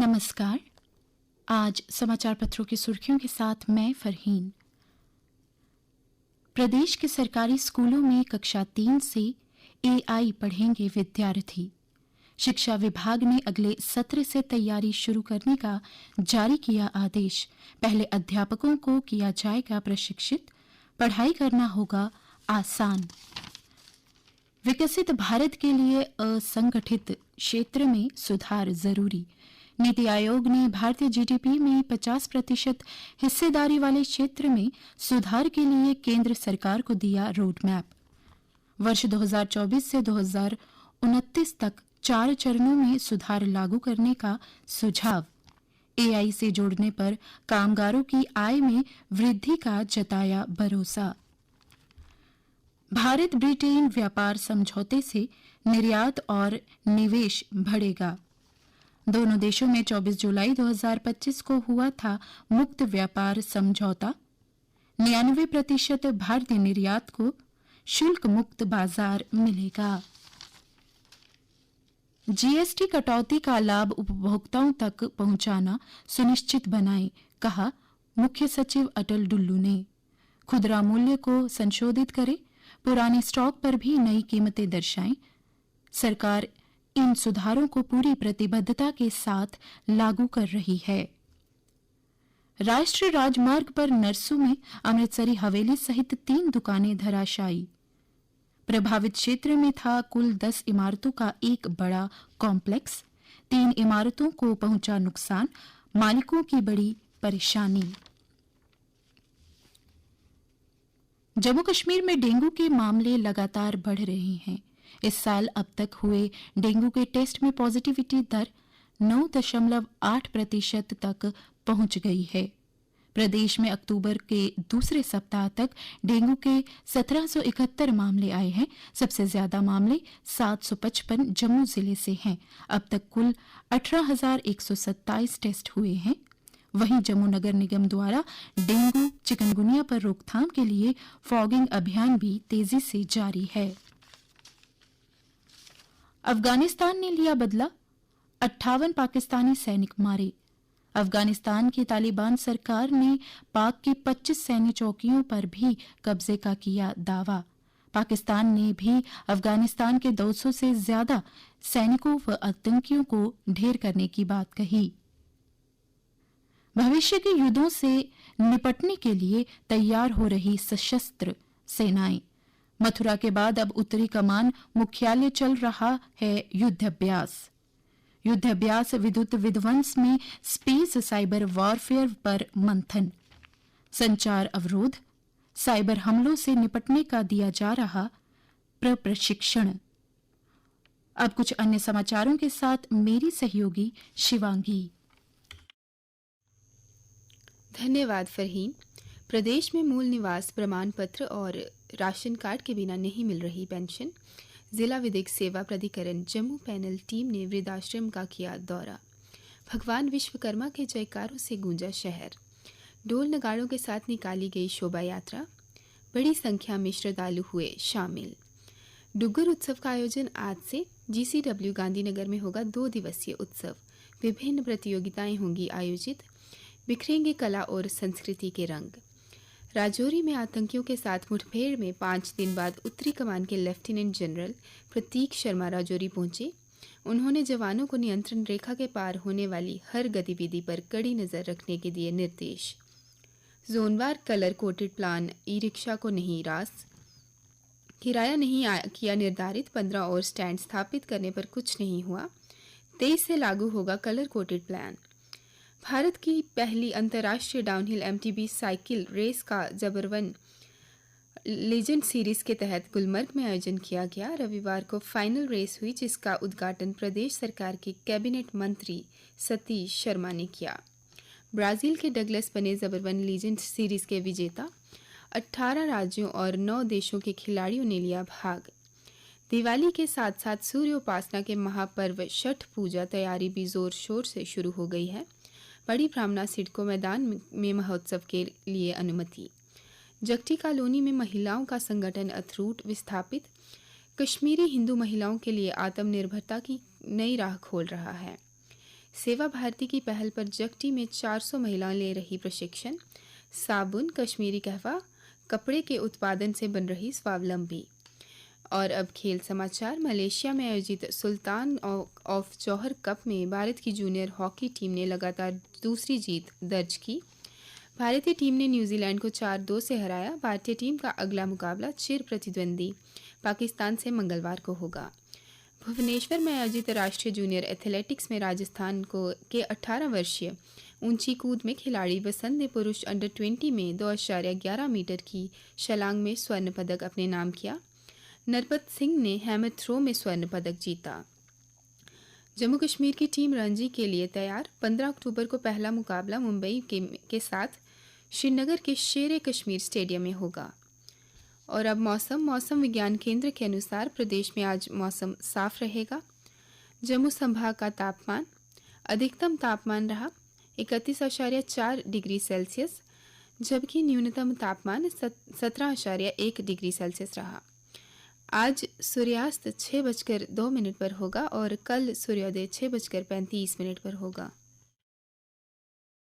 नमस्कार। आज समाचार पत्रों की सुर्खियों के साथ मैं फरहीन। प्रदेश के सरकारी स्कूलों में कक्षा 3 से एआई पढ़ेंगे विद्यार्थी। शिक्षा विभाग ने अगले सत्र से तैयारी शुरू करने का जारी किया आदेश। पहले अध्यापकों को किया जाएगा प्रशिक्षित, पढ़ाई करना होगा आसान। विकसित भारत के लिए असंगठित क्षेत्र में सुधार जरूरी। नीति आयोग ने भारतीय जीडीपी में 50% हिस्सेदारी वाले क्षेत्र में सुधार के लिए केंद्र सरकार को दिया रोड मैप। वर्ष 2024 से 2029 तक 4 चरणों में सुधार लागू करने का सुझाव। एआई से जोड़ने पर कामगारों की आय में वृद्धि का जताया भरोसा। भारत ब्रिटेन व्यापार समझौते से निर्यात और निवेश बढ़ेगा। दोनों देशों में 24 जुलाई 2025 को हुआ था मुक्त व्यापार समझौता। 99% भारतीय निर्यात को शुल्क मुक्त बाजार मिलेगा। जीएसटी कटौती का लाभ उपभोक्ताओं तक पहुंचाना सुनिश्चित बनाएं, कहा मुख्य सचिव अटल डुल्लू ने। खुदरा मूल्य को संशोधित करें, पुराने स्टॉक पर भी नई कीमतें दर्शाएं। सरकार इन सुधारों को पूरी प्रतिबद्धता के साथ लागू कर रही है। राष्ट्रीय राजमार्ग पर नरसू में अमृतसरी हवेली सहित 3 दुकानें धराशायी। प्रभावित क्षेत्र में था कुल 10 इमारतों का एक बड़ा कॉम्प्लेक्स। 3 इमारतों को पहुंचा नुकसान, मालिकों की बड़ी परेशानी। जम्मू कश्मीर में डेंगू के मामले लगातार बढ़ रहे हैं। इस साल अब तक हुए डेंगू के टेस्ट में पॉजिटिविटी दर 9.8% तक पहुंच गई है। प्रदेश में अक्टूबर के दूसरे सप्ताह तक डेंगू के 1771 मामले आए हैं। सबसे ज्यादा मामले 755 जम्मू जिले से हैं। अब तक कुल 18,127 टेस्ट हुए हैं। वहीं जम्मू नगर निगम द्वारा डेंगू चिकनगुनिया पर रोकथाम के लिए फॉगिंग अभियान भी तेजी से जारी है। अफगानिस्तान ने लिया बदला, 58 पाकिस्तानी सैनिक मारे। अफगानिस्तान की तालिबान सरकार ने पाक की 25 सैन्य चौकियों पर भी कब्जे का किया दावा। पाकिस्तान ने भी अफगानिस्तान के 200 से ज्यादा सैनिकों व आतंकियों को ढेर करने की बात कही। भविष्य के युद्धों से निपटने के लिए तैयार हो रही सशस्त्र सेनाएं। मथुरा के बाद अब उत्तरी कमान मुख्यालय चल रहा है युद्धाभ्यास। युद्धाभ्यास विद्युत विध्वंस में स्पेस साइबर वॉरफेयर पर मंथन। संचार अवरोध, साइबर हमलों से निपटने का दिया जा रहा प्रशिक्षण। अब कुछ अन्य समाचारों के साथ मेरी सहयोगी शिवांगी। धन्यवाद फरहीन। प्रदेश में मूल निवास प्रमाण पत्र और राशन कार्ड के बिना नहीं मिल रही पेंशन। जिला विधिक सेवा प्राधिकरण जम्मू पैनल टीम ने वृद्धाश्रम का किया दौरा। भगवान विश्वकर्मा के जयकारों से गूंजा शहर। ढोल नगाड़ों के साथ निकाली गई शोभा यात्रा। बड़ी संख्या में श्रद्धालु हुए शामिल। डुग्गर उत्सव का आयोजन आज से जीसीडब्ल्यू गांधीनगर में होगा 2 दिवसीय उत्सव। विभिन्न प्रतियोगिताएं होंगी आयोजित। बिखरेंगे कला और संस्कृति के रंग। राजौरी में आतंकियों के साथ मुठभेड़ में 5 दिन बाद उत्तरी कमान के लेफ्टिनेंट जनरल प्रतीक शर्मा राजौरी पहुंचे। उन्होंने जवानों को नियंत्रण रेखा के पार होने वाली हर गतिविधि पर कड़ी नजर रखने के दिए निर्देश। जोनवार colour coated plan e rickshaw को नहीं रास। किराया नहीं किया निर्धारित, 15 और स्टैंड स्थापित करने पर कुछ नहीं हुआ। 23 से लागू होगा कलर कोटेड प्लान। भारत की पहली अंतर्राष्ट्रीय डाउनहिल एमटीबी साइकिल रेस का जबरवन लेजेंड सीरीज के तहत गुलमर्ग में आयोजन किया गया। रविवार को फाइनल रेस हुई, जिसका उद्घाटन प्रदेश सरकार के कैबिनेट मंत्री सतीश शर्मा ने किया। ब्राजील के डगलस बने जबरवन लीजेंड सीरीज के विजेता 18 राज्यों और 9 देशों के खिलाड़ियों ने लिया भाग। दिवाली के साथ साथ सूर्य उपासना के महापर्व छठ पूजा तैयारी भी जोर शोर से शुरू हो गई है। बड़ी ब्राह्मणा सिडको मैदान में महोत्सव के लिए अनुमति। जगटी कॉलोनी में महिलाओं का संगठन अथरूट विस्थापित। कश्मीरी हिंदू महिलाओं के लिए आत्मनिर्भरता की नई राह खोल रहा है। सेवा भारती की पहल पर जगटी में 400 महिलाएं ले रही प्रशिक्षण। साबुन, कश्मीरी कहवा, कपड़े के उत्पादन से बन रही स्वावलंबी। और अब खेल समाचार। मलेशिया में आयोजित सुल्तान ऑफ जौहर कप में भारत की जूनियर हॉकी टीम ने लगातार दूसरी जीत दर्ज की। भारतीय टीम ने न्यूजीलैंड को 4-2 से हराया। भारतीय टीम का अगला मुकाबला चिर प्रतिद्वंदी पाकिस्तान से मंगलवार को होगा। भुवनेश्वर में आयोजित राष्ट्रीय जूनियर एथलेटिक्स में राजस्थान के 18 वर्षीय ऊंची कूद में खिलाड़ी वसंत ने पुरुष अंडर 20 में 2.11 मीटर की छलांग में स्वर्ण पदक अपने नाम किया। नरपत सिंह ने हैमर थ्रो में स्वर्ण पदक जीता। जम्मू कश्मीर की टीम रणजी के लिए तैयार। 15 अक्टूबर को पहला मुकाबला मुंबई के साथ श्रीनगर के शेर कश्मीर स्टेडियम में होगा। और अब मौसम विज्ञान केंद्र के अनुसार प्रदेश में आज मौसम साफ रहेगा। जम्मू संभाग का तापमान, अधिकतम तापमान रहा 31.4 डिग्री सेल्सियस, जबकि न्यूनतम तापमान 17.1 डिग्री सेल्सियस रहा। आज सूर्यास्त 6:02 पर होगा और कल सूर्योदय 6:35 पर होगा।